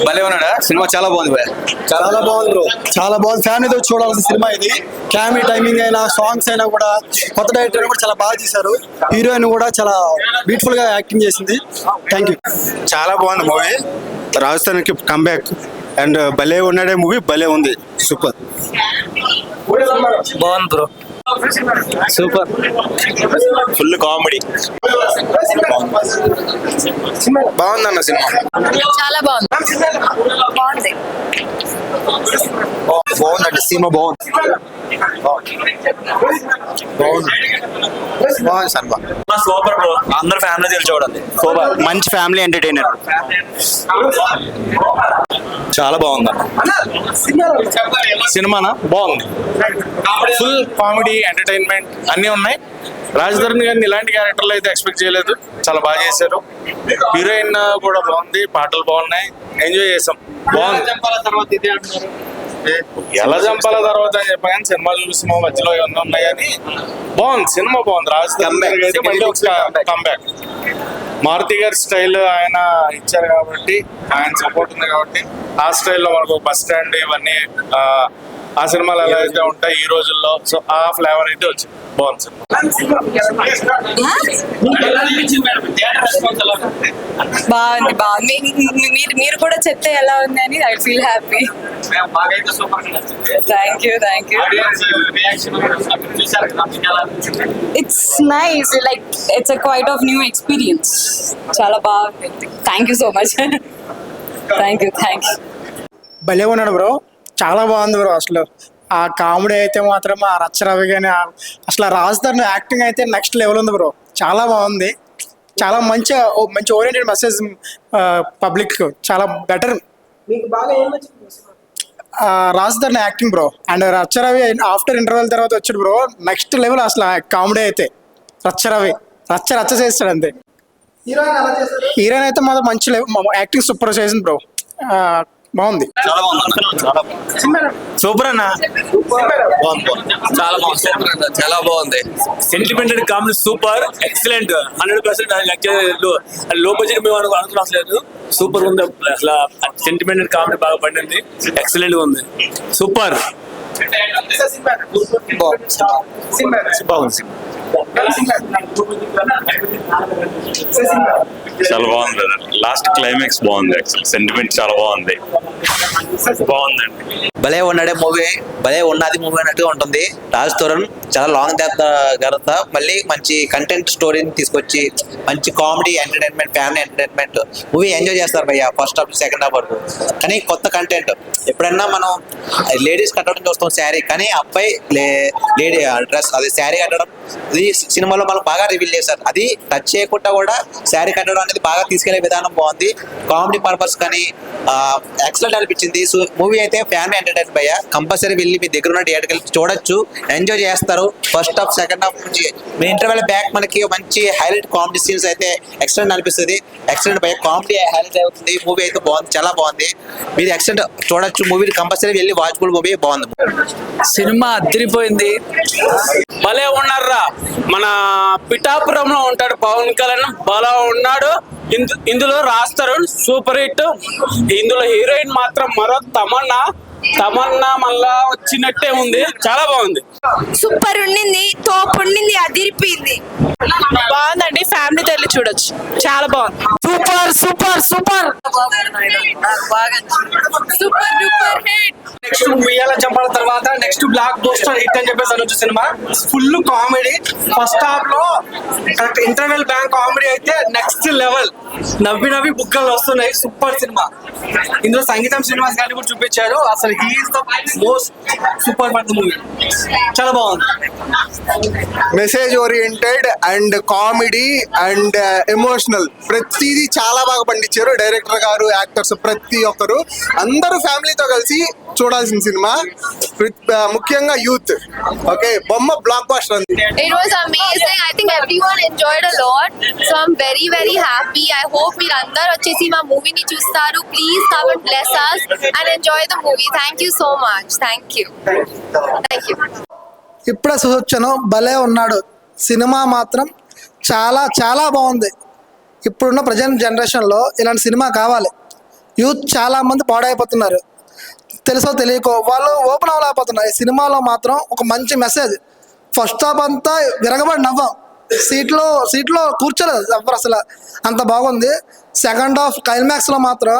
భలే ఉన్నాడా సినిమా? చాలా బాగుంది భయ, చాలా బాగుంది బ్రో, చాలా బాగుంది. ఫ్యామిలీతో చూడాల్సిన సినిమా ఇది. క్యామీ టైమింగ్ అయినా సాంగ్స్ అయినా కూడా కొత్త డైరెక్టర్ కూడా చాలా బాగా చేశారు. హీరోయిన్ కూడా చాలా బ్యూటిఫుల్ గా యాక్టింగ్ చేసింది. Thank you. చాలా బాగుంది మూవీ. రాజస్థాన్కి కంబ్యాక్ అండ్ భలే ఉన్నాడే మూవీ, భలే ఉంది. సూపర్ బాగుంది బ్రో, సూపర్, ఫుల్ కామెడీ. బాగుందన్న సినిమా. చాలా బాగుంది. బాగుంది. బాగుందండి సినిమా, బాగుంది. బాగుంది సినిమా. సూపర్ బ్రో, అందరు ఫ్యామిలీ తెలిసి చూడండి. సూపర్, మంచి ఫ్యామిలీ ఎంటర్టైనర్. చాలా బాగుంది సినిమానా? బాగుంది. ఫుల్ కామెడీ, ఎంటర్టైన్మెంట్ అన్నీ ఉన్నాయి. రాజధరణి గారిని ఇలాంటి క్యారెక్టర్లు అయితే ఎక్స్పెక్ట్ చేయలేదు. చాలా బాగా చేశారు. హీరోయిన్ కూడా బాగుంది, పాటలు బాగున్నాయి, ఎంజాయ్ చేసాం. బాగుంది. ఎలా చంపాల తర్వాత అని చెప్పా కానీ సినిమా చూసిన మధ్యలో ఏమన్నా ఉన్నాయి కానీ బాగుంది. సినిమా బాగుంది. రాజధరణి గారికి అయితే మళ్ళీ ఒక కంబ్యాక్. మారుతి గారి స్టైల్ ఆయన ఇచ్చారు కాబట్టి, ఆయన సపోర్ట్ ఉంది కాబట్టి ఆ స్టైల్లో మనకు బస్ స్టాండ్ ఇవన్నీ ఆ సినిమాలు ఎలా అయితే ఉంటాయి ఈ రోజుల్లో, సో ఆ ఫ్లేవర్ అయితే వచ్చింది. బాగుంది సినిమా. బాగుంది. బాగుంది. మీరు కూడా చెప్తే ఎలా ఉంది అని I feel happy. Thank you. Thank you. It's nice. Like it's quite of new experience. చాలా బాగుంది. Thank you so much. Thank you. Thank you. భలే ఉన్నాడు బ్రో, చాలా బాగుంది బ్రో. అసలు ఆ కామెడీ అయితే మాత్రం ఆ రచ్చరవి కానీ అసలు రాజధాని యాక్టింగ్ అయితే నెక్స్ట్ లెవెల్ ఉంది బ్రో. చాలా బాగుంది. చాలా మంచి ఓరియంటెడ్ మెసేజ్ పబ్లిక్. చాలా బెటర్. రాజధాని acting bro and Racha Ravi after interval తర్వాత వచ్చాడు బ్రో. నెక్స్ట్ లెవెల్ అసలు కామెడీ అయితే. రచ్చరవి రచ్చ చేస్తాడు అంతే. హీరోయిన్ అయితే మాత్రం మంచి యాక్టింగ్ సూపర్ చేసింది బ్రో. బాగుంది. చాలా బాగుంది. సూపర్ అన్న, చాలా బాగుంది. చాలా బాగుంది. సెంటిమెంటెడ్ కామెడీ సూపర్, ఎక్సలెంట్, 100%. లో బడ్జెట్ మేము అనుకోవట్లేదు. సూపర్ ఉంది. అసలు సెంటిమెంటెడ్ కామెడీ బాగా పడింది. ఎక్సలెంట్ గా ఉంది. సూపర్. బాగుంది. చాలా బాగుంది. లాస్ట్ క్లైమాక్స్ బాగుంది. యాక్చువల్ సెంటిమెంట్ చాలా బాగుంది. బాగుందండి. భలే ఉన్నాడే మూవీ, భలే ఉన్నది మూవీ అన్నట్టుగా ఉంటుంది. రాజ్ తరుణ్ చాలా లాంగ్ తర్వాత మళ్ళీ మంచి కంటెంట్ స్టోరీని తీసుకొచ్చి మంచి comedy, entertainment, family entertainment movie enjoy చేస్తారు భయ్య. ఫస్ట్ హాఫ్ సెకండ్ హాఫ్ వరకు. కానీ కొత్త కంటెంట్. ఎప్పుడన్నా మనం లేడీస్ కట్టడం చూస్తాం శారీ, కానీ అబ్బాయి లేడీ డ్రెస్ అది శారీ కట్టడం అది సినిమాలో మనం బాగా రివీల్ చేశారు. అది టచ్ చేయకుండా కూడా శారీ కట్టడం అనేది బాగా తీసుకెళ్లే విధానం బాగుంది. కామెడీ పర్పస్ కానీ ఎక్సలెంట్ అనిపించింది. సో మూవీ అయితే ఫ్యామిలీ ఎంటర్టైన్ భయ్య. కంపల్సరీ వెళ్ళి మీ దగ్గర ఉన్న థియేటర్కి వెళ్ళి చూడొచ్చు, ఎంజాయ్ చేస్తారు. ఫస్ట్ హాఫ్ సెకండ్ హాఫ్ నుంచి మీ ఇంటర్వెల్ బ్యాక్ మనకి మంచి హైలైట్ కామెడీ సీన్స్ అయితే ఎక్సలెంట్ అనిపిస్తుంది. ఎక్సలెంట్ భయ్య, కామెడీ హైలైట్ అవుతుంది. మూవీ అయితే బాగుంది, చాలా బాగుంది. మీరు ఎక్సలెంట్ చూడొచ్చు. మూవీ కంపల్సరీ వెళ్ళి వాచ్బుల్ మూవీ, బాగుంది. సినిమా అదిరిపోయింది. భలే ఉన్నారా. మన పిఠాపురంలో ఉంటాడు పవన్ కళ్యాణ్, భలే ఉన్నాడు. ఇందులో రాస్తారు సూపర్ హిట్. ఇందులో హీరోయిన్ మాత్రం మరో తమన్నా మళ్ళా వచ్చినట్టే ఉంది. చాలా బాగుంది. సూపర్ ఉండింది. తోపు ఉండింది. అదిరిపోయింది. బాగుందండి. ఫ్యామిలీతో వెళ్ళి చూడొచ్చు. చాలా బాగుంది. Super super super super duper hit. Next ఉయ్యాల చంపాల తర్వాత నెక్స్ట్ బ్లాక్ బస్టర్ హిట్ అని చెప్పేసి అనొచ్చు. Cinema full comedy. First half లో ఇంటర్వెల్ బ్యాంక్ కామెడీ అయితే నెక్స్ట్ లెవెల్. నవ్వి బుక్కలు వస్తున్నాయి. Super cinema. ఇందులో సంగీతం శ్రీనివాస్ గారిని కూడా చూపించారు. అసలు he is the most super for the movie. చాలా బాగుంది. Message oriented and comedy and emotional ప్రతిదీ చాలా బాగా పండించారు డైరెక్టర్ గారు, యాక్టర్స్ ప్రతి ఒక్కరు. అందరూ ఫ్యామిలీతో కలిసి చూడాల్సిన సినిమా, ముఖ్యంగా యూత్. ఓకే, బొమ్మ బ్లాక్ బస్టర్ ఉంది. It was amazing. I think everyone enjoyed a lot. So I'm very very happy. I hope మీరు అందరూ వచ్చేసి మా మూవీని చూస్తారు. Please come and bless us and enjoy the movie. Thank you so much. Thank you. Thank you. ఇప్పుడే చూసొచ్చాను. భలే ఉన్నాడు. Cinema మాత్రం చాలా చాలా బాగుంది. ఇప్పుడున్న ప్రజెంట్ జనరేషన్లో ఇలాంటి సినిమా కావాలి. యూత్ చాలామంది పాడైపోతున్నారు, తెలుసో తెలియకో వాళ్ళు ఓపెన్ అవ్వలేకపోతున్నారు. ఈ సినిమాలో మాత్రం ఒక మంచి మెసేజ్. ఫస్ట్ హాఫ్ అంతా విరగబడి నవ్వాం, సీట్లో కూర్చోలేదు ఎవరు, అసలు అంత బాగుంది. సెకండ్ హాఫ్ క్లైమాక్స్లో మాత్రం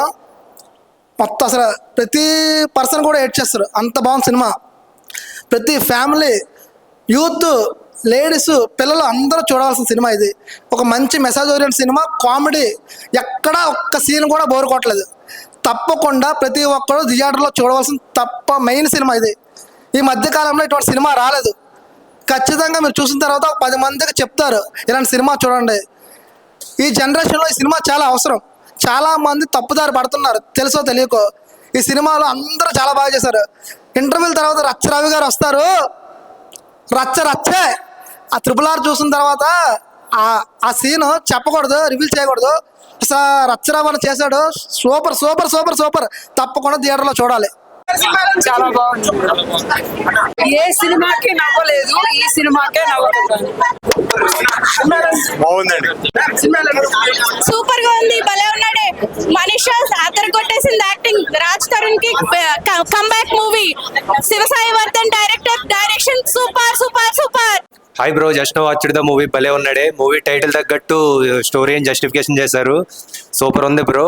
మొత్తం అసలు ప్రతి పర్సన్ కూడా ఏడ్ చేస్తారు, అంత బాగుంది సినిమా. ప్రతి ఫ్యామిలీ, యూత్, లేడీస్, పిల్లలు అందరూ చూడాల్సిన సినిమా ఇది. ఒక మంచి మెసేజ్ ఓరియంట్ సినిమా, కామెడీ, ఎక్కడ ఒక్క సీన్ కూడా బోర్ కొట్టలేదు. తప్పకుండా ప్రతి ఒక్కరు థియేటర్లో చూడవలసిన మెయిన్ సినిమా ఇది. ఈ మధ్యకాలంలో ఇటువంటి సినిమా రాలేదు. ఖచ్చితంగా మీరు చూసిన తర్వాత 10 మందికి చెప్తారు ఇలాంటి సినిమా చూడండి. ఈ జనరేషన్లో ఈ సినిమా చాలా అవసరం. చాలామంది తప్పుదారి పడుతున్నారు, తెలుసో తెలియకో. ఈ సినిమాలో అందరూ చాలా బాగా చేశారు. ఇంటర్వ్యూల తర్వాత రచ్చరవి గారు వస్తారు, రచ్చే ఆ RRR చూసిన తర్వాత ఆ సీన్ చెప్పకూడదు, రివీల్ చేయకూడదు. అసలు రచ్చరవి చేశాడు, సూపర్ సూపర్ సూపర్ సూపర్. తప్పకుండా థియేటర్లో చూడాలి. చాలా బాగుంది. ఏ సినిమాకి నవ్వలేదు, ఈ సినిమాకే నవ్వుతున్నాను. బాగుందండి. సూపర్ గా ఉంది, భలే ఉన్నాడే. మనీషా అతను కొట్టేసింది యాక్టింగ్. రాజ్ తరుణ్ కి comeback movie. Shivasai Vardhan direction super super super. Hi bro, just watched the movie. భలే ఉన్నాడే. మూవీ టైటిల్ తగ్గట్టు స్టోరీ అని జస్టిఫికేషన్ చేశారు. సూపర్ ఉంది బ్రో.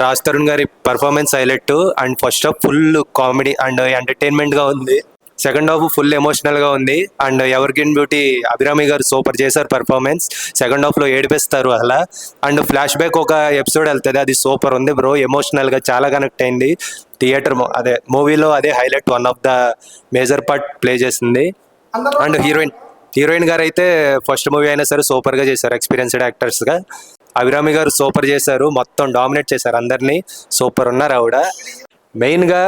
రాజ్ తరుణ్ గారి performance highlight. And first half full comedy and entertainment గా ఉంది. సెకండ్ హాఫ్ ఫుల్ ఎమోషనల్ గా ఉంది. And ever green beauty Abhirami గారు సూపర్ చేశారు పర్ఫార్మెన్స్. సెకండ్ హాఫ్ లో ఏడిపిస్తారు అలా. అండ్ ఫ్లాష్ బ్యాక్ ఒక ఎపిసోడ్ వెళ్తుంది, అది సూపర్ ఉంది బ్రో. ఎమోషనల్ గా చాలా కనెక్ట్ అయింది. థియేటర్ అదే మూవీలో అదే highlight, one of the major part play చేసింది. అండ్ హీరోయిన్ గారు అయితే ఫస్ట్ మూవీ అయినా సరే సూపర్ గా చేశారు, ఎక్స్పీరియన్స్డ్ యాక్టర్స్ గా. అభిరామి గారు సూపర్ చేశారు, మొత్తం డామినేట్ చేశారు అందరినీ. సూపర్ ఉన్నారు ఆవిడ. మెయిన్ గా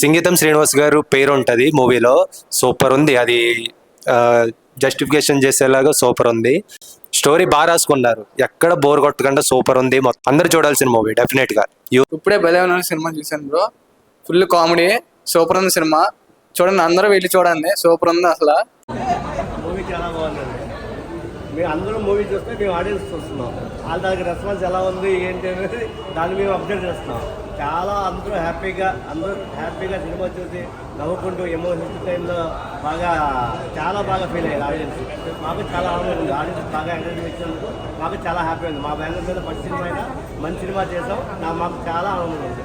సంగీతం శ్రీనివాస్ గారు పేరు ఉంటుంది మూవీలో. సూపర్ ఉంది, అది జస్టిఫికేషన్ చేసేలాగా సూపర్ ఉంది. స్టోరీ బాగా రాసుకున్నారు, ఎక్కడ బోర్ కొట్టకుండా సూపర్ ఉంది. అందరు చూడాల్సిన మూవీ డెఫినెట్ గా. ఇప్పుడే భలే ఉన్న సినిమా చూశాను బ్రో. ఫుల్ కామెడీ, సూపర్ ఉంది సినిమా. చూడండి, అందరూ వెళ్ళి చూడండి, సూపర్ ఉంది అసలు. మూవీ చాలా బాగుందండి. మేము అందరూ మూవీ చూస్తే మేము ఆడియన్స్ చూస్తున్నాం. వాళ్ళ దానికి రెస్పాన్స్ ఎలా ఉంది ఏంటి అనేది దాన్ని మేము అబ్జర్వ్ చేస్తున్నాం. అందరూ హ్యాపీగా సినిమా చూసి నవ్వుకుంటూ ఎమోషనల్ టైంలో చాలా బాగా ఫీల్ అయ్యారు ఆడియన్స్. మాకు చాలా ఆనందం ఉంది, ఆడియన్స్ బాగా ఎంకరేజ్ ఇచ్చినందుకు మాకు చాలా హ్యాపీ ఉంది. మా బ్యానర్ మీద ఫస్ట్ సినిమా అయినా మంచి సినిమా చేసాం, మాకు చాలా ఆనందం ఉంది.